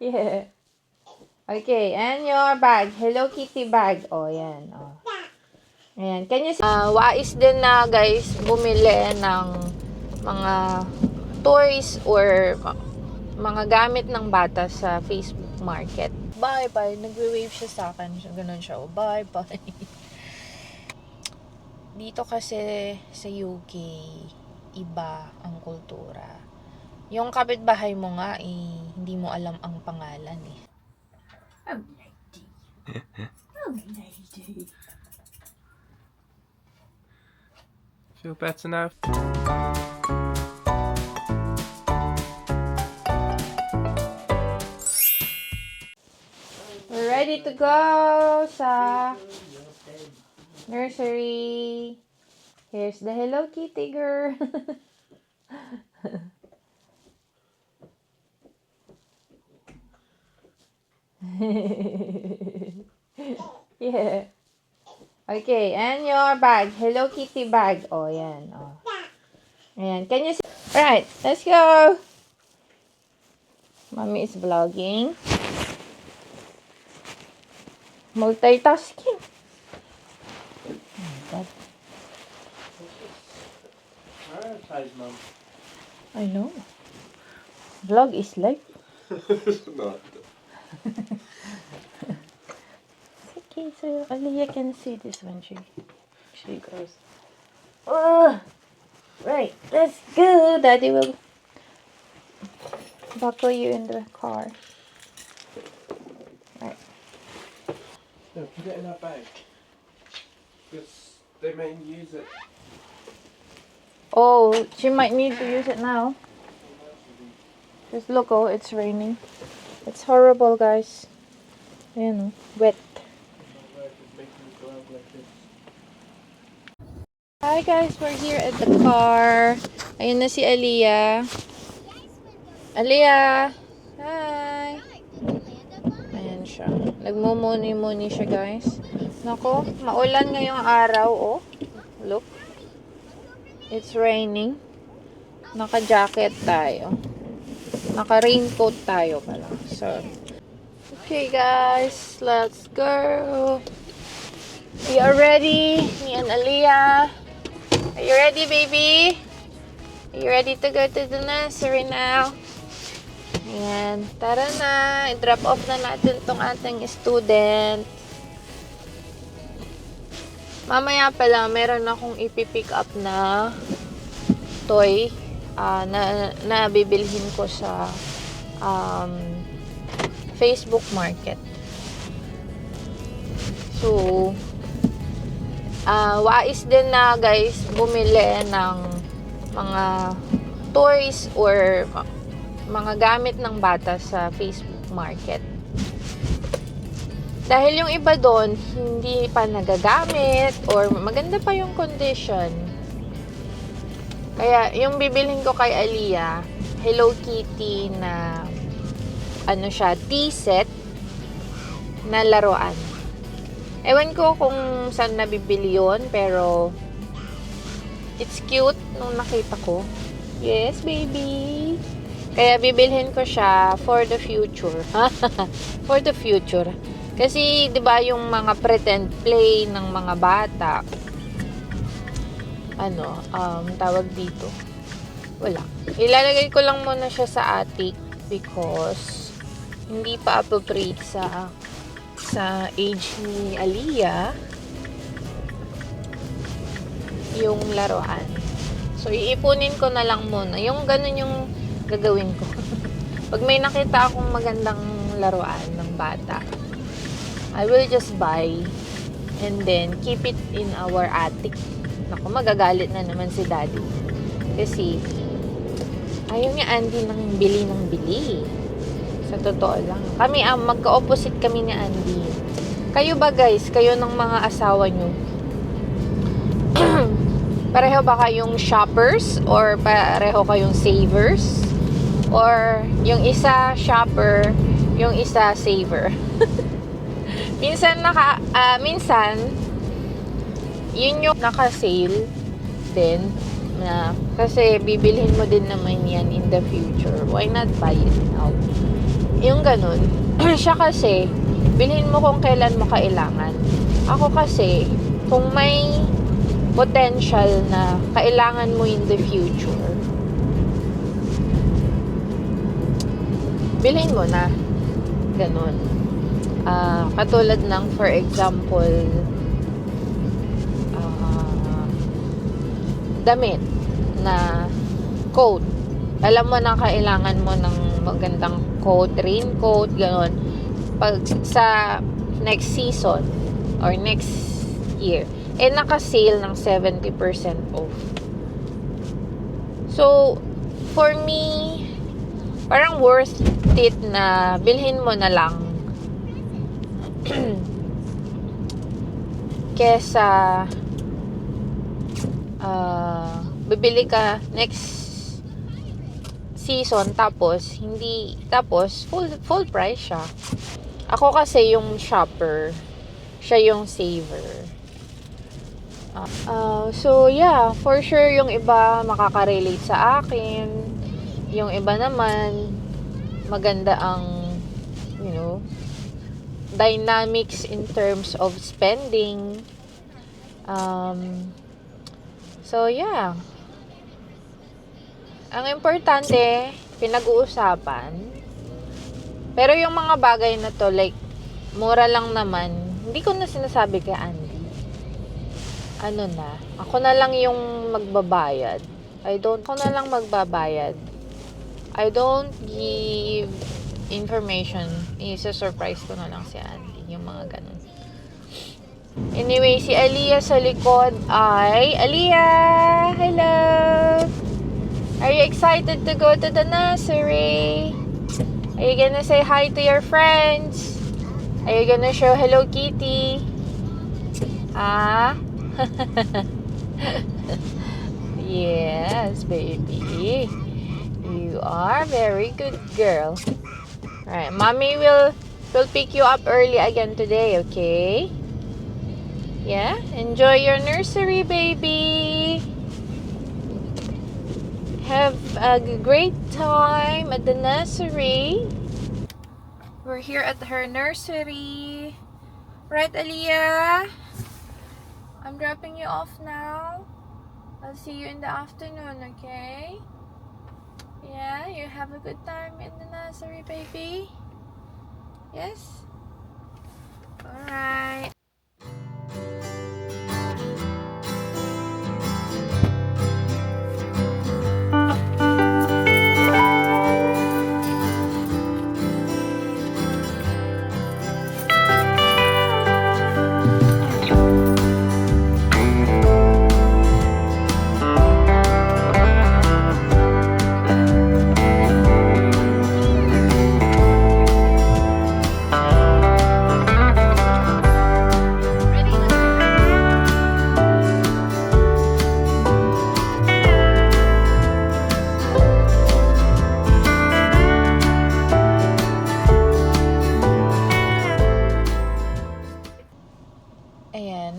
Yeah. Okay, and your bag. Hello Kitty bag. Oh, yan. Oh. Ayan. Can you see? Wais din na guys bumili ng mga toys or mga gamit ng bata sa Facebook Market. Bye-bye. Nagwe-wave siya sa akin. Ganun siya. Oh, bye-bye. Dito kasi sa UK, iba ang kultura. Yung kapitbahay mo nga, hindi mo alam ang pangalan eh. Oh, lady. Oh, lady. Feel better now? We're ready to go sa nursery. Here's the Hello Kitty girl. Yeah. Okay, and your bag. Hello Kitty bag. Oh, yan. Oh. Ayan. Can you see? Right, let's go. Mommy is vlogging. Multitasking. Oh, Prioritize, Mum. I know. Vlog is life. No. Okay, so Aliyah can see this when she goes. Oh, right, let's go. Daddy will buckle you in the car. Right. No, put it in our bag. Because they may use it. Oh, she might need to use it now. Just look, oh, it's raining. It's horrible, guys. Ayan, oh, wet. Hi guys, we're here at the car. Ayun na si Aliyah. Aliyah! Hi! Ayan siya. Nagmumuni-muni siya guys. Nako, maulan ngayong araw, oh. Look. It's raining. Naka-jacket tayo. Naka-raincoat tayo pala. So, okay guys, let's go. We are ready. Me and Aliyah. Are you ready, baby? Are you ready to go to the nursery now? Ayan. Tara na. I-drop off na natin tong ating student. Mamaya pala, meron akong ipipick up na toy na bibilhin ko sa Facebook Market. So, wais din na guys bumili ng mga toys or mga gamit ng bata sa Facebook Market. Dahil yung iba doon hindi pa nagagamit or maganda pa yung condition. Kaya yung bibilhin ko kay Aliyah, Hello Kitty na ano siya, tea set na laruan. Ewan ko kung saan nabibili yun, pero it's cute nung nakita ko. Yes, baby. Kaya bibilhin ko siya for the future. For the future. Kasi 'di ba yung mga pretend play ng mga bata, tawag dito. Wala. Ilalagay ko lang muna siya sa attic because hindi pa appropriate sa age ni Aliyah yung laruan. So, iipunin ko na lang muna. Yung ganun yung gagawin ko. Pag may nakita akong magandang laruan ng bata, I will just buy and then keep it in our attic. Naku, magagalit na naman si Daddy. Kasi, ayaw niya Andy ng bili. Sa totoo lang. Kami, magka-opposite kami ni Andy. Kayo ba guys? Kayo ng mga asawa nyo? Pareho ba kayong shoppers? Or pareho kayong savers? Or yung isa shopper, yung isa saver? minsan yun yung naka-sale din na kasi bibilhin mo din naman yan in the future. Why not buy it now? Yung ganun. Siya kasi, bilhin mo kung kailan mo kailangan. Ako kasi, kung may potential na kailangan mo in the future, bilhin mo na. Ganun. Katulad ng, for example, damit na coat. Alam mo na kailangan mo ng magandang coat, raincoat, gano'n. Pag sa next season or next year, naka-sale ng 70% off. So, for me, parang worth it na bilhin mo na lang kesa bibili ka next season tapos full price siya. Ako kasi yung shopper, siya yung saver. So yeah, for sure yung iba makaka-relate sa akin. Yung iba naman maganda ang dynamics in terms of spending. So yeah. Ang importante, pinag-uusapan. Pero yung mga bagay na to, like, mura lang naman, hindi ko na sinasabi kay Andy. Ako na lang yung magbabayad. Ako na lang magbabayad. I don't give information. Isa-surprise ko na lang si Andy. Yung mga ganun. Anyway, si Aliyah sa likod ay... Aliyah! Hello! Are you excited to go to the nursery? Are you gonna say hi to your friends? Are you gonna show Hello Kitty? Yes, baby. You are very good girl. Alright, mommy will pick you up early again today, okay? Yeah, enjoy your nursery, baby. Have a great time at the nursery. We're here at her nursery. Right, Aliyah? I'm dropping you off now. I'll see you in the afternoon, okay? Yeah, you have a good time in the nursery, baby? Yes? Alright.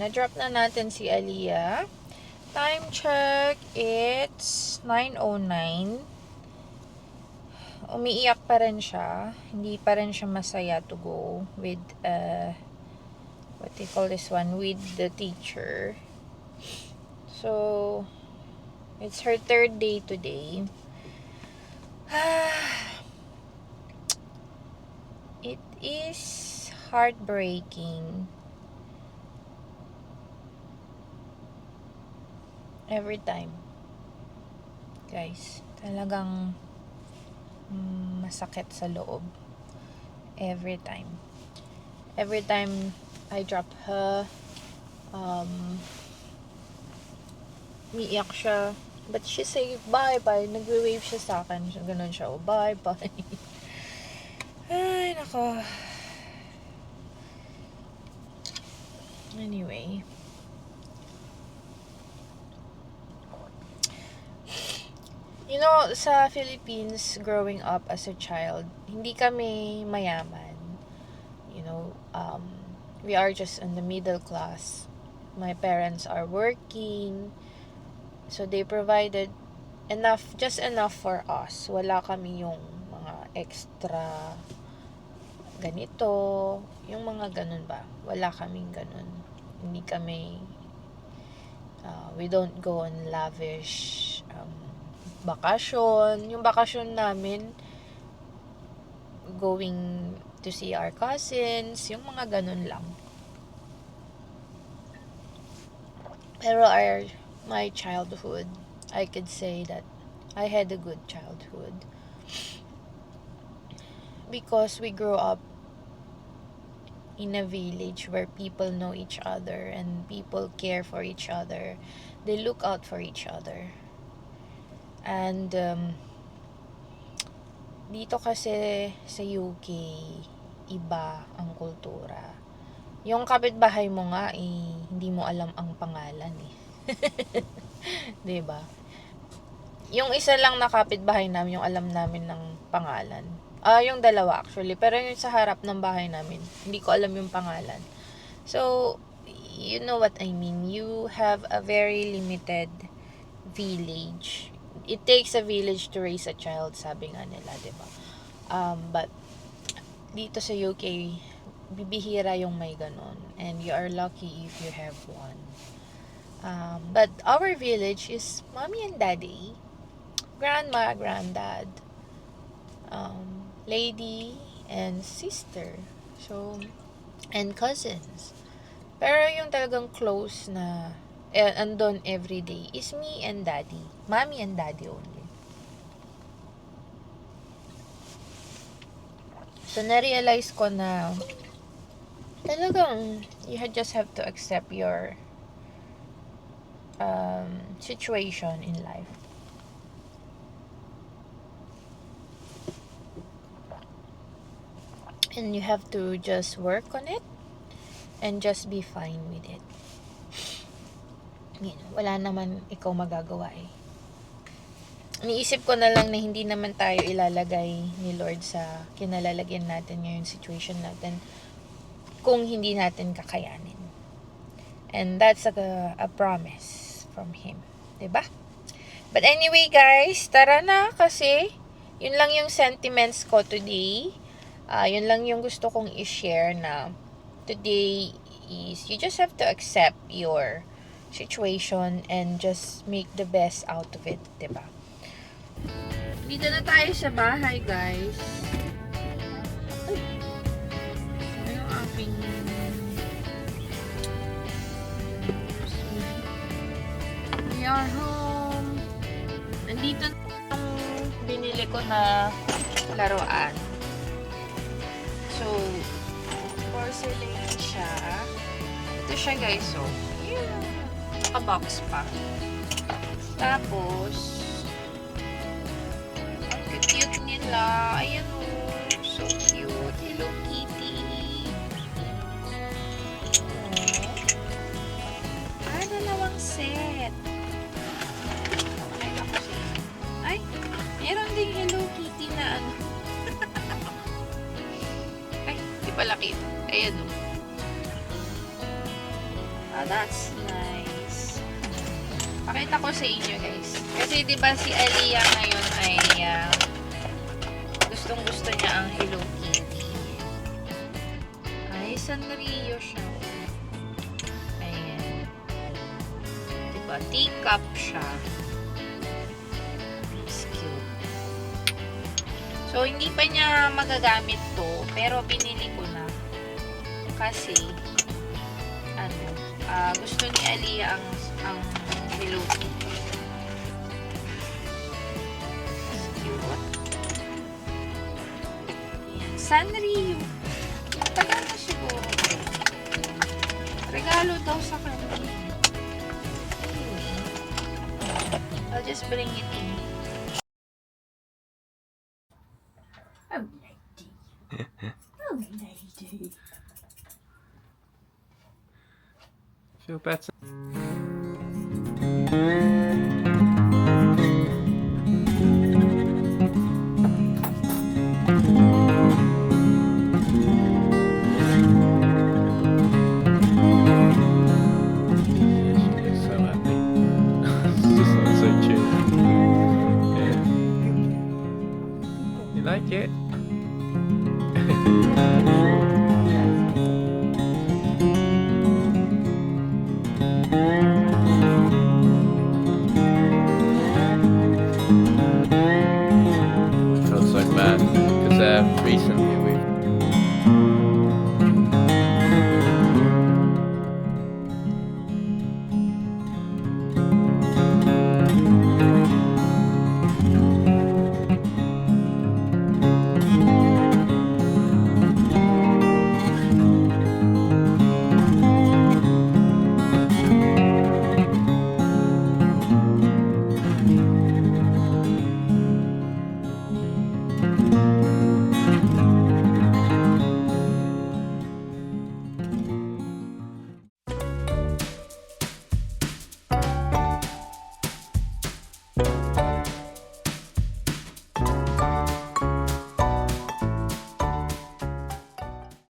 Na-drop na natin si Aliyah. Time check, it's 9:09. Umiiyak pa rin siya. Hindi pa rin siya masaya to go with, what do you call this one? With the teacher. So, it's her third day today. It is heartbreaking. Every time. Guys, talagang masakit sa loob. Every time. Every time I drop her, umiiyak siya. But she say bye-bye. Nagwe-wave siya sa akin. Ganun siya. Oh, bye-bye. Ay, nako. Anyway. You know, sa Philippines, growing up as a child, hindi kami mayaman. You know, we are just in the middle class. My parents are working. So, they provided just enough for us. Wala kami yung mga extra ganito, yung mga ganun ba. Wala kaming ganun. Hindi kami, we don't go on lavish bakasyon. Yung bakasyon namin, going to see our cousins, yung mga ganun lang. Pero my childhood, I could say that I had a good childhood. Because we grew up in a village where people know each other and people care for each other. They look out for each other. And dito kasi sa UK, iba ang kultura. Yung kapitbahay mo nga, hindi mo alam ang pangalan eh. 'Di ba? Yung isa lang na kapitbahay namin, yung alam namin ng pangalan. Yung dalawa actually. Pero yung sa harap ng bahay namin, hindi ko alam yung pangalan. So, you know what I mean. You have a very limited village. It takes a village to raise a child, sabi nga nila, 'di ba? But dito sa UK, bibihira yung may ganon. And you are lucky if you have one. But our village is mommy and daddy, grandma, granddad, lady, and sister. So, and cousins. Pero yung talagang close na andon everyday is me and daddy. Mommy and daddy only. So, na-realize ko na talagang you just have to accept your situation in life. And you have to just work on it and just be fine with it. Wala naman ikaw magagawa eh. Iniisip ko na lang na hindi naman tayo ilalagay ni Lord sa kinalalagyan natin ngayon situation natin kung hindi natin kakayanin. And that's a promise from Him. 'Di ba? But anyway guys, tara na kasi yun lang yung sentiments ko today. Yun lang yung gusto kong i-share na today is you just have to accept your situation and just make the best out of it, 'di ba? Dito na tayo sa bahay, guys. Ay. So, yung aking we are home. Nandito yung binili ko na laruan. So, porcelain siya. Ito siya, guys. So, yeah. Naka-box pa. Tapos, ang cute nila. Ayan o. So cute. Hello Kitty. Dalawang set. Ay, meron ding Hello Kitty na ano. Ay, di pala cute. Ayan o. That's nice. Pakita ko sa inyo guys. Kasi diba si Aliyah ngayon ay gustong gusto niya ang Hello Kitty. Ay, Sanrio siya. Ayan. Diba? Teacup siya. It's cute. So, hindi pa niya magagamit to. Pero pinili ko na. Kasi gusto ni Aliyah ang Hello Kitty. Cute. Ayan. Sanrio. Tagal na siguro. Regalo daw sa kanya. Anyway, I'll just bring it in. Oh, lady. Oh, lady. Feel better. So happy. Just looks so cute. Yeah. You like it? recently